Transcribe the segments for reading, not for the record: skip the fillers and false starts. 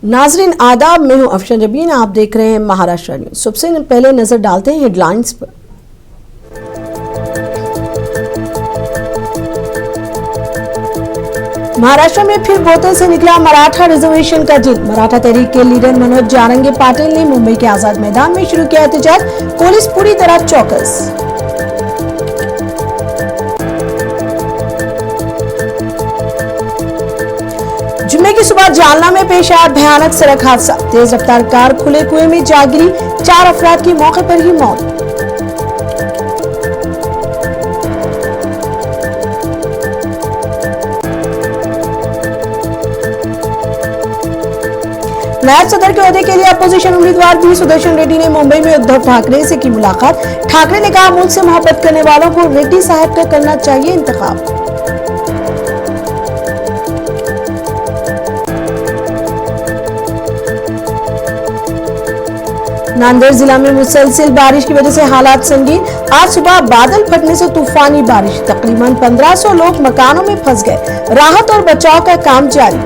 नाजरीन आदाब, मैं हूं अफशन जबीन। आप देख रहे हैं महाराष्ट्र न्यूज। सबसे पहले नजर डालते हैं हेडलाइंस पर। महाराष्ट्र में फिर बोतल से निकला मराठा रिजर्वेशन का जिद। मराठा तहरीक के लीडर मनोज जारंगे पाटिल ने मुंबई के आजाद मैदान में शुरू किया एहतजाज। पुलिस पूरी तरह चौकस। जुम्मे की सुबह जालना में पेश आया भयानक सड़क हादसा। तेज रफ्तार कार खुले कुएं में जा गिरी, 4 अफराद की मौके पर ही मौत। नायब सदर के ओहदे के लिए अपोजिशन उम्मीदवार बी सुदर्शन रेड्डी ने मुंबई में उद्धव ठाकरे से की मुलाकात। ठाकरे ने कहा, मुझसे मोहब्बत करने वालों को रेड्डी साहब का करना चाहिए इंतखाब। नांदेड़ जिला में मुसलसल बारिश की वजह से हालात संगीन। आज सुबह बादल फटने से तूफानी बारिश, तकरीबन 1500 लोग मकानों में फंस गए। राहत और बचाव का काम जारी।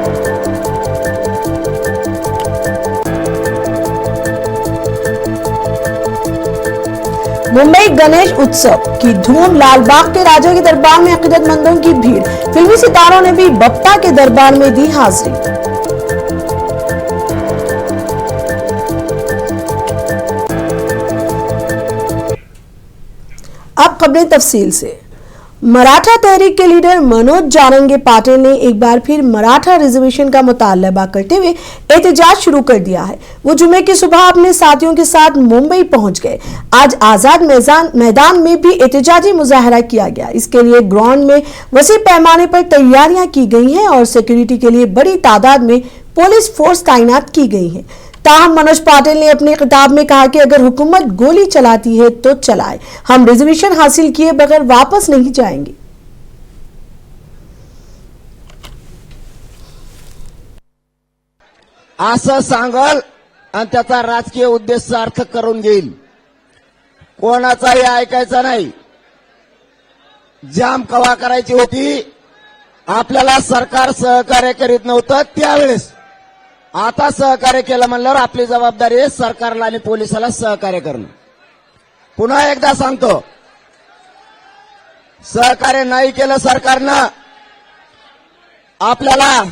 मुंबई गणेश उत्सव की धूम, लालबाग के राजा के दरबार में अकीदतमंदों की भीड़। फिल्मी सितारों ने भी बप्पा के दरबार में दी हाजिरी। अब खबरें तफसील से। मराठा तहरीक के लीडर मनोज जारंगे पाटिल ने एक बार फिर मराठा रिजर्वेशन का मुतालबा करते हुए एहतजाज शुरू कर दिया है। वो जुमे की सुबह अपने साथियों के साथ मुंबई पहुंच गए। आज आजाद मैदान में भी एहतजाजी मुजाहरा किया गया। इसके लिए ग्राउंड में वसी पैमाने पर तैयारियां की गई हैं और सिक्योरिटी के लिए बड़ी तादाद में पुलिस फोर्स तैनात की गई है। ताहम मनोज पाटिल ने अपने खिताब में कहा कि अगर हुकूमत गोली चलाती है तो चलाए, हम रिजर्वेशन हासिल किए बगैर वापस नहीं जाएंगे। असं सांगल आणि त्याचा राजकीय उद्देश सार्थक करून घेईल। कोणाचाही ऐकायचा नाही। जाम कवा करायची होती, आपल्याला सरकार सहकार्य करीत नव्हतं त्यावेळेस। आता सहकार्य केलं म्हणल्यावर आपली जबाबदारी आहे सरकारला आणि पोलिसाला सहकार्य करणं। पुन्हा एकदा सांगतो, सहकार्य नाही केलं सरकारनं, आपल्याला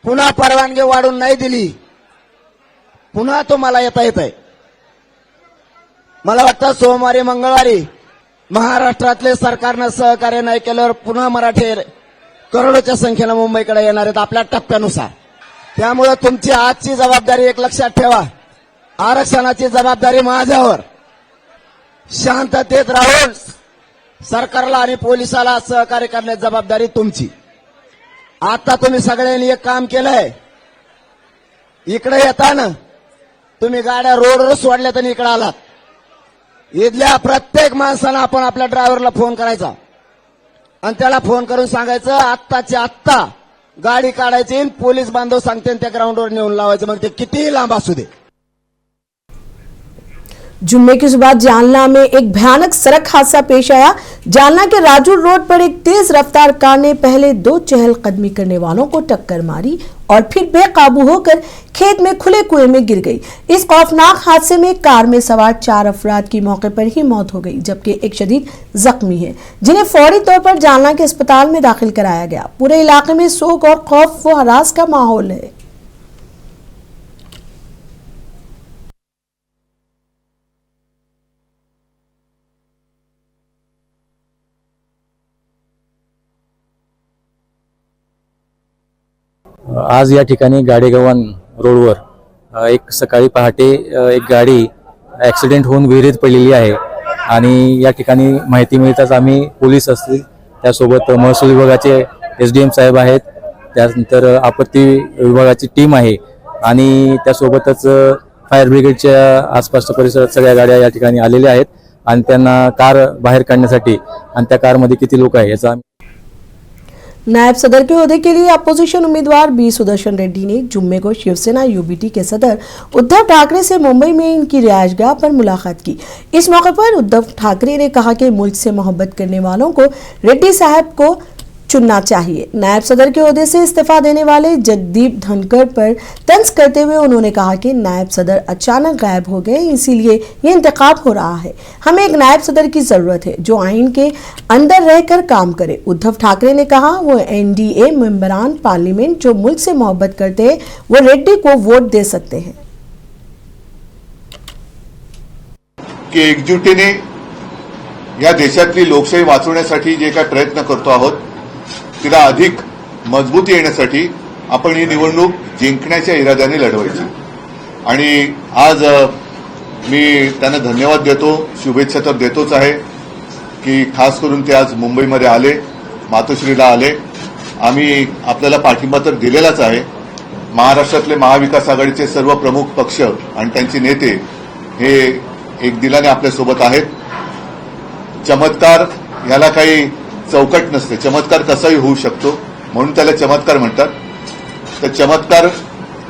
पुन्हा परवानगी वाढून नाही दिली, पुन्हा तुम्हाला येता येत आहे। मला वाटतं सोमवारी मंगळवारी महाराष्ट्रातले सरकारनं सहकार्य नाही केल्यावर पुन्हा मराठी करोडोच्या संख्येनं मुंबईकडे येणार आहेत आपल्या टप्प्यानुसार। त्यामुळे तुमची आजची जबाबदारी एक लक्षात ठेवा, आरक्षणाची जबाबदारी माझ्यावर। शांततेत राहून सरकारला आणि पोलिसाला सहकार्य करण्याची जबाबदारी तुमची। आता तुम्ही सगळ्यांनी एक काम केलंय, इकडे येताना तुम्ही गाड्या रोडवर सोडल्या तर इकडे आलात। इथल्या प्रत्येक माणसाला आपण आपल्या ड्रायव्हरला फोन करायचा आणि त्याला फोन करून सांगायचं आत्ताच्या आत्ता गाड़ी काढायची, पोलीस बांधव सांगते त्या ग्राउंडवर नेऊन लावायचं, मग ते किती लांब असू दे। जुम्मे की सुबह जालना में एक भयानक सड़क हादसा पेश आया। जालना के राजू रोड पर एक तेज रफ्तार कार ने पहले 2 चहलकदमी करने वालों को टक्कर मारी और फिर बेकाबू होकर खेत में खुले कुएं में गिर गई। इस खौफनाक हादसे में कार में सवार 4 अफराद की मौके पर ही मौत हो गई, जबकि एक शदीद जख्मी है, जिन्हें फौरी तौर पर जालना के अस्पताल में दाखिल कराया गया। पूरे इलाके में शोक और खौफ व हरास का माहौल है। आज या ठिकाणी गाडेगव्हाण रोडवर एक सकाळी पहाटे एक गाडी ॲक्सिडेंट होऊन विहिरीत पडलेली आहे आणि या ठिकाणी माहिती मिळताच आम्ही पोलीस असतील, त्यासोबत महसूल विभागाचे SDM साहेब आहेत, त्यानंतर आपत्ती विभागाची टीम आहे आणि त्यासोबतच फायर ब्रिगेडच्या आसपासच्या परिसरात सगळ्या गाड्या या ठिकाणी आलेल्या आहेत आणि त्यांना कार बाहेर काढण्यासाठी आणि त्या कारमध्ये किती लोक आहेत याचा नायब सदर के ओहदे के लिए अपोजिशन उम्मीदवार बी सुदर्शन रेड्डी ने जुम्मे को शिवसेना UBT के सदर उद्धव ठाकरे से मुंबई में इनकी रिहायशगाह पर मुलाकात की। इस मौके पर उद्धव ठाकरे ने कहा कि मुल्क से मोहब्बत करने वालों को रेड्डी साहब को चुनना चाहिए। नायब सदर के ओहदे से इस्तीफा देने वाले जगदीप धनखड़ पर तंज करते हुए उन्होंने कहा कि नायब सदर अचानक गायब हो गए, इसीलिए ये इंतखाब हो रहा है। हमें एक नायब सदर की जरूरत है जो आइन के अंदर रहकर काम करे। उद्धव ठाकरे ने कहा वो एनडीए मेंबरान पार्लियामेंट जो मुल्क से मोहब्बत करते हैं वो रेड्डी को वोट दे सकते हैं। की एकजुटीने या देशातली लोकशाही वाचवण्यासाठी जे काही प्रयत्न करतो आहोत तिला अधिक मजबूती येण्यासाठी आपण ही निवडणूक जिंकण्याच्या इराद्याने लढवायची। आणि आज मी त्यांना धन्यवाद देतो, शुभेच्छा तर देतोच आहे की खास करून ते आज मुंबईमध्ये आले, मातोश्रीला आले। आम्ही आपल्याला पाठिंबा तर दिलेलाच आहे। महाराष्ट्रातले महाविकास आघाडीचे सर्व प्रमुख पक्ष आणि त्यांचे नेते हे एक दिलाने आपल्यासोबत आहेत। चमत्कार याला काही चौकट नसते, चमत्कार कसाही होऊ शकतो म्हणून त्याला चमत्कार म्हणतात। तर चमत्कार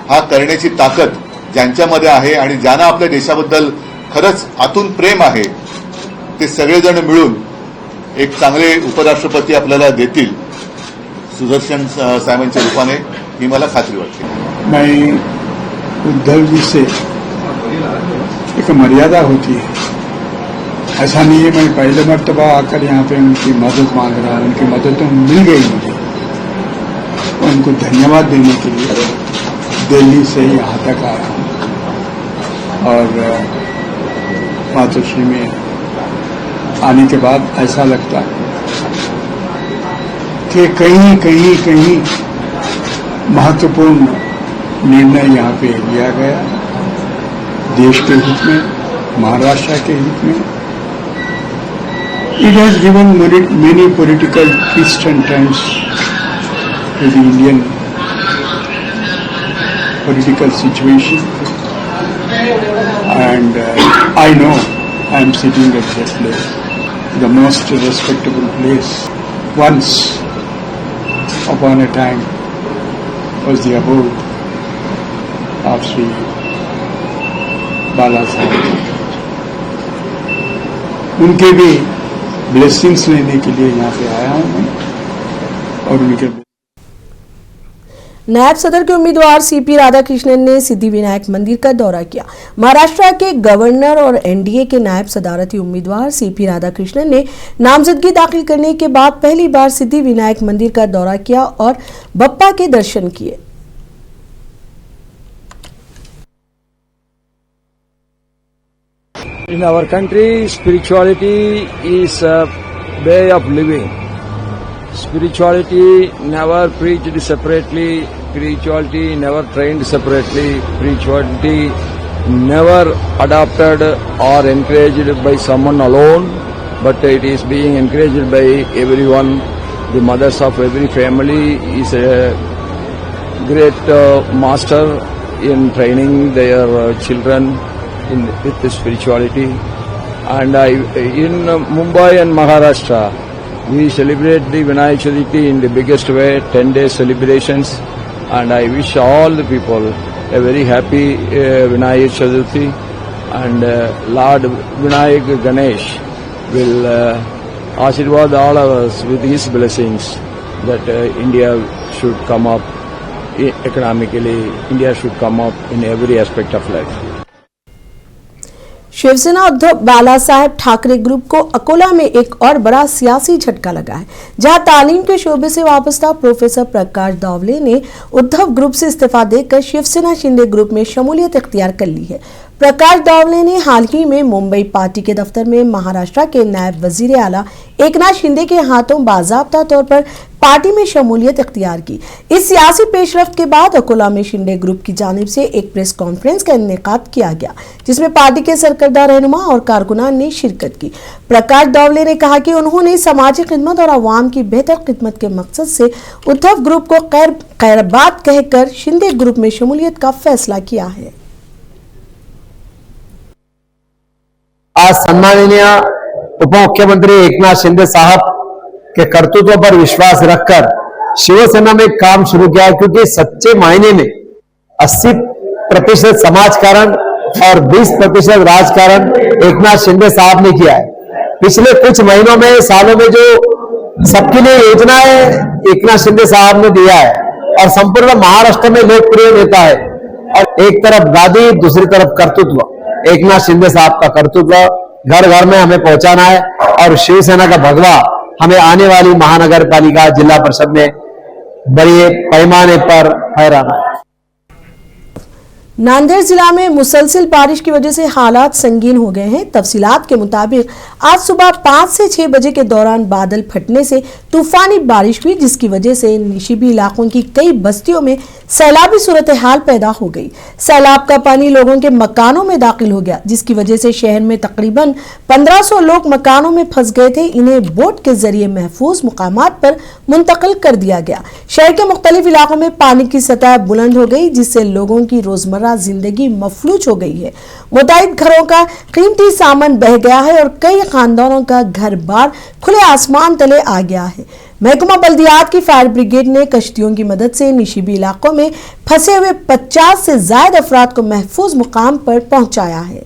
हा करण्याची ताकद ज्यांच्यामध्ये आहे आणि ज्यांना आपल्या देशाबद्दल खरंच आतून प्रेम आहे ते सगळेजण मिळून एक चांगले उपराष्ट्रपती आपल्याला देतील सुदर्शन साहेबांच्या रूपाने, ही मला खात्री वाटते। मैं उद्धव जी से एक मर्यादा होती है, ऐसा नहीं है मैं पहले मर्तबा आकर यहाँ पे उनकी मदद मांग रहा हूँ। उनकी मदद तो मिल गई मुझे, उनको धन्यवाद देने के लिए दिल्ली से यहाँ तक आया हूँ। और मातोश्री में आने के बाद ऐसा लगता है कि कहीं महत्वपूर्ण निर्णय यहाँ पे लिया गया, देश के हित में, महाराष्ट्र के हित में। It has given many political twists and turns to the Indian political situation, and I know I am sitting at that place, the most respectable place. Once upon a time was the abode of Sri Bala Saheb. उनके भी blessings लेने के लिए यहाँ पे आया हूँ मैं, और उनके नायब सदर के उम्मीदवार सीपी राधाकृष्णन ने सिद्धिविनायक मंदिर का दौरा किया। महाराष्ट्र के गवर्नर और एनडीए के नायब सदारती उम्मीदवार सीपी राधाकृष्णन ने नामजदगी दाखिल करने के बाद पहली बार सिद्धिविनायक मंदिर का दौरा किया और बप्पा के दर्शन किए। In our country, spirituality is a way of living. Spirituality never preached separately, spirituality never trained separately, spirituality never adopted or encouraged by someone alone, but it is being encouraged by everyone. The mothers of every family is a great master in training their children with the spirituality. And in Mumbai and Maharashtra, we celebrate the Vinayak Chaturthi in the biggest way, 10-day celebrations. And I wish all the people a very happy Vinayak Chaturthi. And Lord Vinayak Ganesh will Ashirwad all of us with his blessings that India should come up economically, India should come up in every aspect of life. Shiv Sena Uddhav Bala Saheb Thackeray group को अकोला में एक और बड़ा सियासी झटका लगा है, जहां तालीम के शोबे से वाबस्ता प्रोफेसर प्रकाश दावले ने उद्धव ग्रुप से इस्तीफा देकर शिवसेना शिंदे ग्रुप में शमूलियत इख्तियार कर ली है। प्रकाश दावले ने हाल ही में मुंबई पार्टी के दफ्तर में महाराष्ट्र के नायब वजीर आला एकनाथ शिंदे के हाथों बाज़ाब्ता तौर पर पार्टी में शमूलियत इख्तियार की। इस सियासी पेशरफ्त के बाद अकोला में शिंदे ग्रुप की जानिब से एक प्रेस कॉन्फ्रेंस का इनेकाद किया गया, जिसमें पार्टी के सरकर्दा रहनुमा और कारकुनान ने शिरकत की। प्रकाश दावले ने कहा कि उन्होंने समाजी खिदमत और आवाम की बेहतर खिदमत के मकसद से उद्धव ग्रुप को खैरबाद कहकर शिंदे ग्रुप में शमूलियत का फैसला किया है। आज सम्माननीय उप मुख्यमंत्री एकनाथ शिंदे साहब के कर्तृत्व पर विश्वास रखकर शिवसेना में काम शुरू किया है, क्योंकि सच्चे मायने में 80% समाजकारण और 20% राजकारण एकनाथ शिंदे साहब ने किया है। पिछले कुछ महीनों में, सालों में जो सबके लिए योजनाएं एकनाथ शिंदे साहब ने दिया है और संपूर्ण महाराष्ट्र में लोकप्रिय नेता है। और एक तरफ गादी, दूसरी तरफ कर्तृत्व, एकनाथ शिंदे साहब का कर्तृत्व घर घर में हमें पहुंचाना है और शिवसेना का भगवा हमें आने वाली महानगर पालिका जिला परिषद में बड़े पैमाने पर फहराना है। नांदेड़ जिला में मुसलसल बारिश की वजह से हालात संगीन हो गए हैं। तफसीलात के मुताबिक आज सुबह 5 से 6 बजे के दौरान बादल फटने से तूफानी बारिश हुई, जिसकी वजह से निशिबी इलाकों की कई बस्तियों में सैलाबी सूरत हाल पैदा हो गई। सैलाब का पानी लोगों के मकानों में दाखिल हो गया, जिसकी वजह से शहर में तकरीबन 1500 लोग मकानों में फंस गए थे। इन्हें बोट के जरिए महफूज मुकामात पर मुंतकिल कर दिया गया। शहर के मुख्तलिफ इलाकों में पानी की सतह बुलंद हो गई, जिससे लोगों की रोजमर्रा जिंदगी मफलूज हो गई है। मुताबिक घरों का कीमती सामान बह गया है और कई खानदानों का घर बार खुले आसमान तले आ गया है। महकमा बल्दियात की फायर ब्रिगेड ने कश्तियों की मदद से निशिबी इलाकों में फंसे हुए 50 से ज्यादा अफराद को महफूज मुकाम पर पहुंचाया है।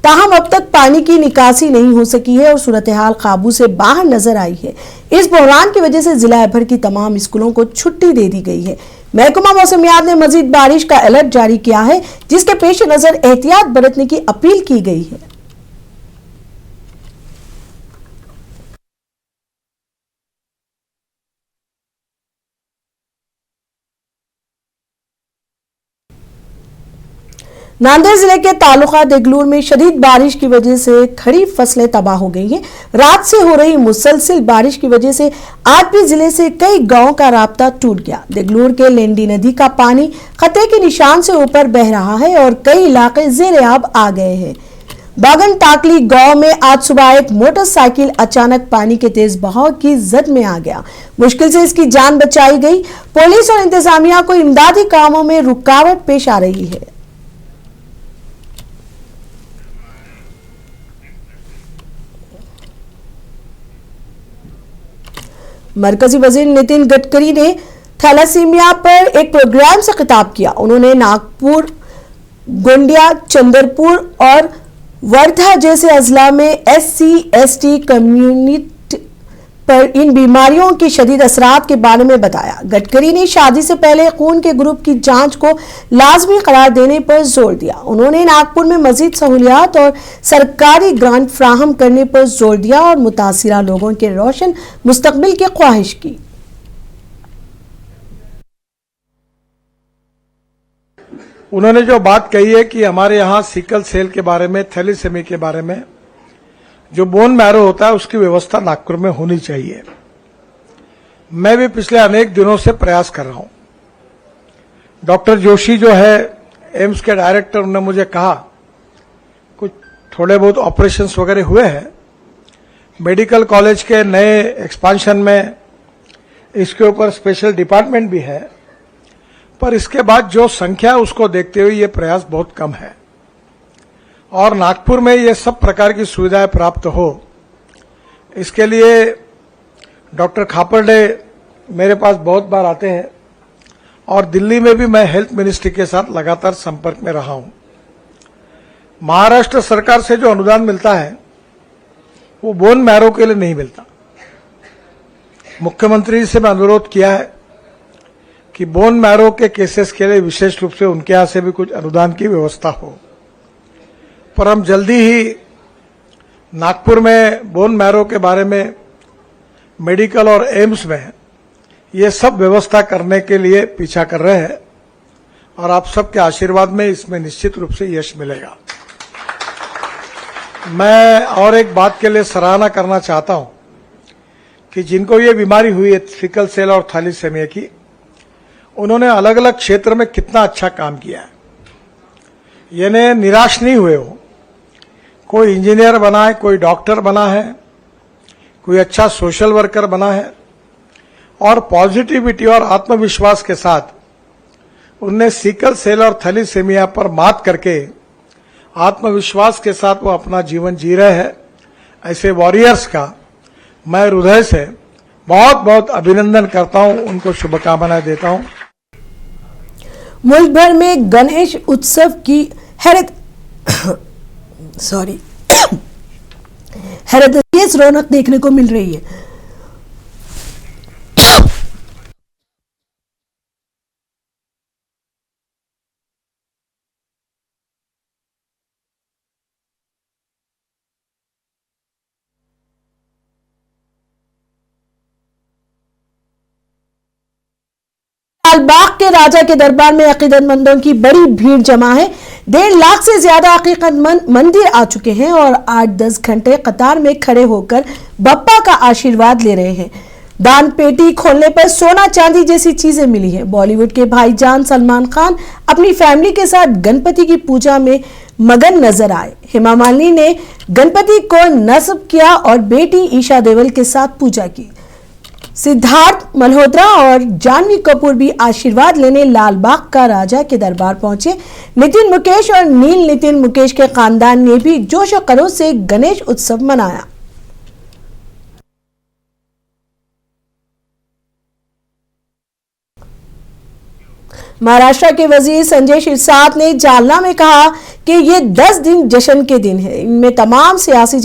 ताहम अब तक पानी की निकासी नहीं हो सकी है और सूरत हाल काबू से बाहर नजर आई है। इस बहरान की वजह से जिला भर की तमाम स्कूलों को छुट्टी दे दी गई है। महकमा मौसमियात ने मजीद बारिश का अलर्ट जारी किया है, जिसके पेश नजर एहतियात बरतने की अपील की गई है। नांदेड़ जिले के तालुका देगलूर में शदीद बारिश की वजह से खरीफ फसलें तबाह हो गई हैं। रात से हो रही मुसलसल बारिश की वजह से आज भी जिले से कई गांवों का राब्ता टूट गया। देगलूर के लेंडी नदी का पानी खतरे के निशान से ऊपर बह रहा है और कई इलाके ज़ेर-ए-आब आ गए हैं। बागन टाकली गांव में आज सुबह एक मोटरसाइकिल अचानक पानी के तेज बहाव की जद में आ गया। मुश्किल से इसकी जान बचाई गई। पुलिस और इंतजामिया को इमदादी कामों में रुकावट पेश आ रही है। मरकजी वजीर नितिन गडकरी ने थैलासीमिया पर एक प्रोग्राम से खिताब किया। उन्होंने नागपुर, गोंडिया, चंद्रपुर और वर्धा जैसे अजला में SC/ST कम्युनिटी पर इन बीमारियों के शदीद असरात के बारे में बताया। गडकरी ने शादी से पहले खून के ग्रुप की जांच को लाजमी करार देने पर जोर दिया। उन्होंने नागपुर में मजीद सहूलियात और सरकारी ग्रांट फ्राहम करने पर जोर दिया और मुतासिरा लोगों के रोशन मुस्तकबिल की ख्वाहिश की। उन्होंने जो बात कही है कि हमारे यहाँ सिकल सेल के बारे में, थैलीसेमी के बारे में, जो बोन मैरो होता है उसकी व्यवस्था नागपुर में होनी चाहिए। मैं भी पिछले अनेक दिनों से प्रयास कर रहा हूं। डॉक्टर जोशी जो है एम्स के डायरेक्टर, उन्होंने मुझे कहा कुछ थोड़े बहुत ऑपरेशंस वगैरह हुए हैं। मेडिकल कॉलेज के नए एक्सपांशन में इसके ऊपर स्पेशल डिपार्टमेंट भी है, पर इसके बाद जो संख्या उसको देखते हुए ये प्रयास बहुत कम है और नागपुर में ये सब प्रकार की सुविधाएं प्राप्त हो, इसके लिए डॉक्टर खापर्डे मेरे पास बहुत बार आते हैं और दिल्ली में भी मैं हेल्थ मिनिस्ट्री के साथ लगातार संपर्क में रहा हूं। महाराष्ट्र सरकार से जो अनुदान मिलता है वो बोन मैरो के लिए नहीं मिलता। मुख्यमंत्री से मैं अनुरोध किया है कि बोन मैरो के केसेस के लिए विशेष रूप से उनके यहां से भी कुछ अनुदान की व्यवस्था हो, पर हम जल्दी ही नागपुर में बोन मैरो के बारे में मेडिकल और एम्स में ये सब व्यवस्था करने के लिए पीछा कर रहे हैं और आप सबके आशीर्वाद में इसमें निश्चित रूप से यश मिलेगा। मैं और एक बात के लिए सराहना करना चाहता हूं कि जिनको ये बीमारी हुई है सिकल सेल और थैलीसेमिया की, उन्होंने अलग अलग क्षेत्र में कितना अच्छा काम किया है। यानी निराश नहीं हुए हो। कोई इंजीनियर बना है, कोई डॉक्टर बना है, कोई अच्छा सोशल वर्कर बना है और पॉजिटिविटी और आत्मविश्वास के साथ उनने सिकल सेल और थैलीसेमिया पर मात करके आत्मविश्वास के साथ वो अपना जीवन जी रहे हैं। ऐसे वॉरियर्स का मैं हृदय से बहुत बहुत अभिनंदन करता हूं, उनको शुभकामनाएं देता हूं। मुल्क भर में गणेश उत्सव की हैरतअंगेज रौनक देखने को मिल रही है। लालबाग के राजा के दरबार में अकीदतमंदों की बड़ी भीड़ जमा है। 1.5 लाख से ज्यादा अकीदतमंद मंदिर आ चुके हैं और 8-10 घंटे कतार में खड़े होकर बप्पा का आशीर्वाद ले रहे हैं। दान पेटी खोलने पर सोना चांदी जैसी चीजें मिली हैं। बॉलीवुड के भाईजान सलमान खान अपनी फैमिली के साथ गणपति की पूजा में मगन नजर आए। हेमा मालिनी ने गणपति को नस्ब किया और बेटी ईशा देओल के साथ पूजा की। सिद्धार्थ मल्होत्रा और जानवी कपूर भी आशीर्वाद लेने लालबाग का राजा के दरबार पहुंचे। नितिन मुकेश और नील नितिन मुकेश के खानदान ने भी जोश और खरोश से गणेश उत्सव मनाया। महाराष्ट्र के वजीर संजय शिरसाट ने जालना में कहा कि ये 10 दिन जश्न के दिन है। इनमें तमाम सियासी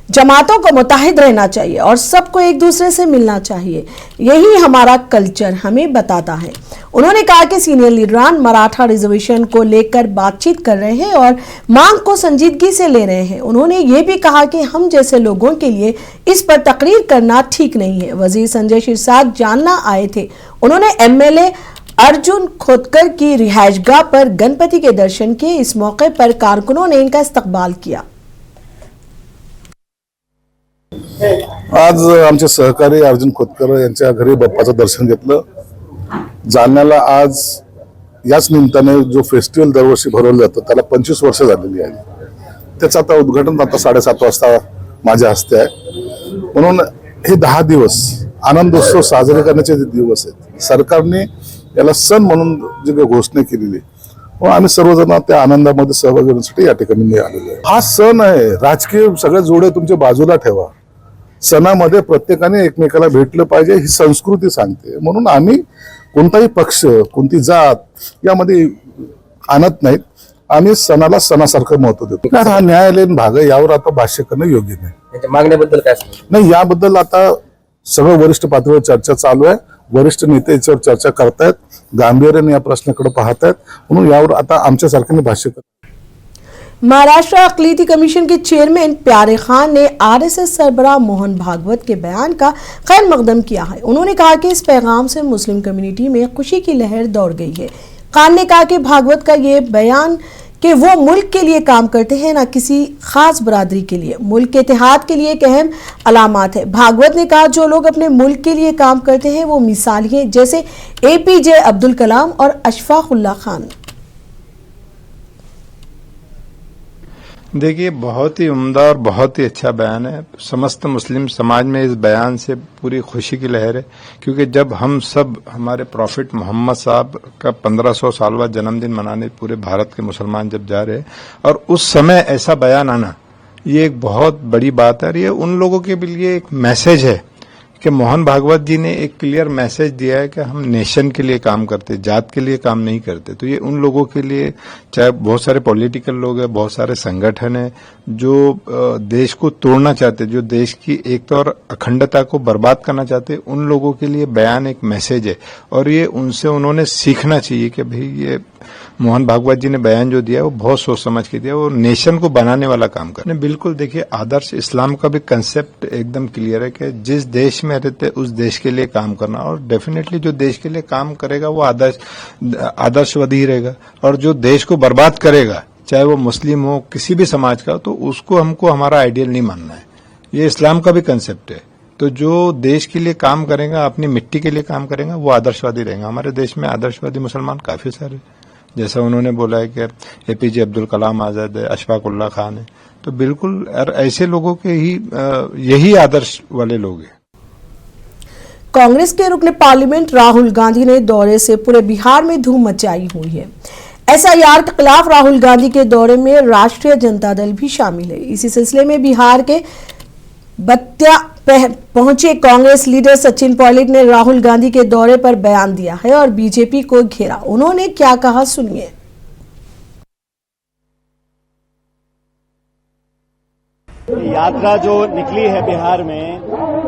जमातों को मुत्तहिद रहना चाहिए और सबको एक दूसरे से मिलना चाहिए। यही हमारा कल्चर हमें बताता है। उन्होंने कहा कि सीनियर लीडरान मराठा रिजर्वेशन को लेकर बातचीत कर रहे हैं और मांग को संजीदगी से ले रहे हैं। उन्होंने ये भी कहा कि हम जैसे लोगों के लिए इस पर तकरीर करना ठीक नहीं है। वजीर संजय शिरसाट जालना आए थे। उन्होंने एमएलए अर्जुन खोतकर की रिहायशगाह पर गणपति के दर्शन किए। इस मौके पर कारकुनों ने इनका इस्तकबाल किया। आज आमचे सहकारी अर्जुन खोतकर यांच्या घरी बाप्पाचं दर्शन घेतलं। जालन्याला आज याच निमित्ताने जो फेस्टिवल दरवर्षी भरवलं जातं त्याला 25 वर्ष झालेली आहेत। त्याचं आता उद्घाटन आता 7:30 वाजता माझ्या हस्ते आहे। म्हणून हे 10 दिवस आनंदोत्सव साजरे करण्याचे दिवस आहेत। सरकारने याला सण म्हणून जी घोषणा केलेली व आम्ही सर्वजण त्या आनंदामध्ये सहभागी होण्यासाठी या ठिकाणी मिळालेलो आहे। हा सण आहे, राजकीय सगळे जोडे तुमच्या बाजूला ठेवा। सणामध्ये प्रत्येकाने एकमेकाला भेटलं पाहिजे ही संस्कृती सांगते। म्हणून आम्ही कोणताही पक्ष कोणती जात यामध्ये आणत नाहीत। आम्ही सणाला सणासारखं महत्व देतो। हा न्यायालयीन भाग आहे, यावर आता भाष्य करणं योग्य नाही। मागण्याबद्दल काय नाही, याबद्दल आता सगळं वरिष्ठ पातळीवर चर्चा चालू आहे। वरिष्ठ नेते याच्यावर चर्चा करतायत, गांभीर्याने या प्रश्नाकडे पाहतायत। म्हणून यावर आता आमच्यासारख्याने भाष्य कर। महाराष्ट्र अकलीती कमीशन के चेयरमैन प्यारे खान ने आरएसएस सरबराह मोहन भागवत के बयान का खैर मकदम किया है। उन्होंने कहा कि इस पैगाम से मुस्लिम कम्युनिटी में खुशी की लहर दौड़ गई है। खान ने कहा कि भागवत का ये बयान कि वो मुल्क के लिए काम करते हैं, न किसी खास बरादरी के लिए। मुल्क के इत्तेहाद के लिए एक अहम अलामत है। भागवत ने कहा जो लोग अपने मुल्क के लिए काम करते हैं वो मिसाली हैं, जैसे एपीजे अब्दुल कलाम और अशफाक उल्लाह खान। देखिए, बहुत ही उम्दा और बहुत ही अच्छा बयान है। समस्त मुस्लिम समाज में इस बयान से पूरी खुशी की लहर है, क्योंकि जब हम सब हमारे प्रॉफिट मोहम्मद साहब का 1500 सालवा जन्मदिन मनाने पूरे भारत के मुसलमान जब जा रहे हैं और उस समय ऐसा बयान आना, ये एक बहुत बड़ी बात है। और ये उन लोगों के लिए एक मैसेज है कि मोहन भागवत जी ने एक क्लियर मैसेज दिया है कि हम नेशन के लिए काम करते, जात के लिए काम नहीं करते। तो ये उन लोगों के लिए, चाहे बहुत सारे पॉलिटिकल लोग हैं, बहुत सारे संगठन हैं जो देश को तोड़ना चाहते, जो देश की एकता और अखंडता को बर्बाद करना चाहते, उन लोगों के लिए बयान एक मैसेज है। और ये उनसे उन्होंने सीखना चाहिए कि भाई ये मोहन भागवत जी ने बयान जो दिया है वो बहुत सोच समझ के दिया, वो नेशन को बनाने वाला काम कर। बिल्कुल देखिए, आदर्श इस्लाम का भी कंसेप्ट एकदम क्लियर है कि जिस देश में रहते उस देश के लिए काम करना, और डेफिनेटली जो देश के लिए काम करेगा वो आदर्शवादी रहेगा। और जो देश को बर्बाद करेगा, चाहे वो मुस्लिम हो, किसी भी समाज का, तो उसको हमको हमारा आइडियल नहीं मानना है। ये इस्लाम का भी कंसेप्ट है। तो जो देश के लिए काम करेगा, अपनी मिट्टी के लिए काम करेगा, वो आदर्शवादी रहेगा। हमारे देश में आदर्शवादी मुसलमान काफी सारे, जैसा उन्होंने बोला है कि एपीजे अब्दुल कलाम आजाद है, अशफाक उल्लाह खान है। तो बिल्कुल ऐसे लोगों के ही यही आदर्श वाले लोग हैं। कांग्रेस के रुकने पार्लियामेंट राहुल गांधी ने दौरे से पूरे बिहार में धूम मचाई हुई है। एसआईआर के खिलाफ राहुल गांधी के दौरे में राष्ट्रीय जनता दल भी शामिल है। इसी सिलसिले में बिहार के बत्या पहुंचे कांग्रेस लीडर सचिन पायलट ने राहुल गांधी के दौरे पर बयान दिया है और बीजेपी को घेरा। उन्होंने क्या कहा, सुनिए। यात्रा जो निकली है बिहार में,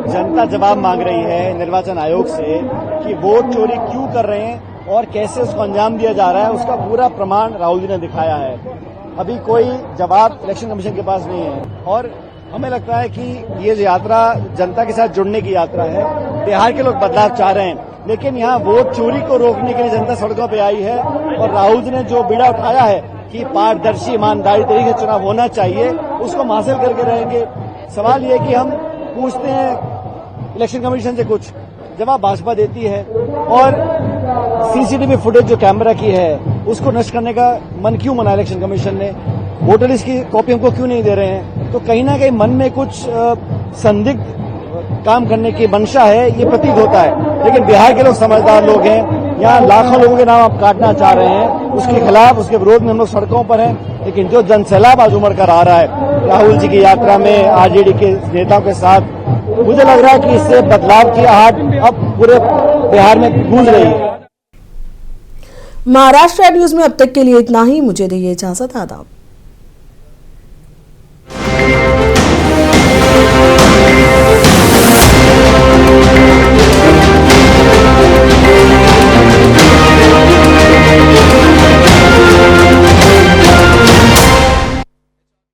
जनता जवाब मांग रही है निर्वाचन आयोग से कि वोट चोरी क्यों कर रहे हैं और कैसे उसको अंजाम दिया जा रहा है, उसका पूरा प्रमाण राहुल जी ने दिखाया है। अभी कोई जवाब इलेक्शन कमीशन के पास नहीं है और हमें लगता है कि ये यात्रा जनता के साथ जुड़ने की यात्रा है। बिहार के लोग बदलाव चाह रहे हैं। लेकिन यहाँ वोट चोरी को रोकने के लिए जनता सड़कों पे आई है और राहुल जी ने जो बीड़ा उठाया है कि पारदर्शी ईमानदारी तरीके से चुनाव होना चाहिए, उसको हम हासिल करके रहेंगे। सवाल ये कि हम पूछते हैं इलेक्शन कमीशन से कुछ, जवाब भाजपा देती है और सीसीटीवी फुटेज जो कैमरा की है उसको नष्ट करने का मन क्यों मना इलेक्शन कमीशन ने, वोटर लिस्ट की कॉपी हमको क्यों नहीं दे रहे हैं। तो कहीं ना कहीं मन में कुछ संदिग्ध काम करने की मंशा है, ये प्रतीत होता है। लेकिन बिहार के लोग समझदार लोग हैं, यहाँ लाखों लोगों के नाम आप काटना चाह रहे हैं, उसके खिलाफ उसके विरोध में हम लोग सड़कों पर हैं। लेकिन जो जनसैलाब आज उमड़ कर आ रहा है राहुल जी की यात्रा में आरजेडी के नेताओं के साथ, मुझे लग रहा है कि इससे बदलाव की आहट अब पूरे बिहार में गूंज रही है। महाराष्ट्र न्यूज में अब तक के लिए इतना ही। मुझे दीजिए इजाजत। आदाब।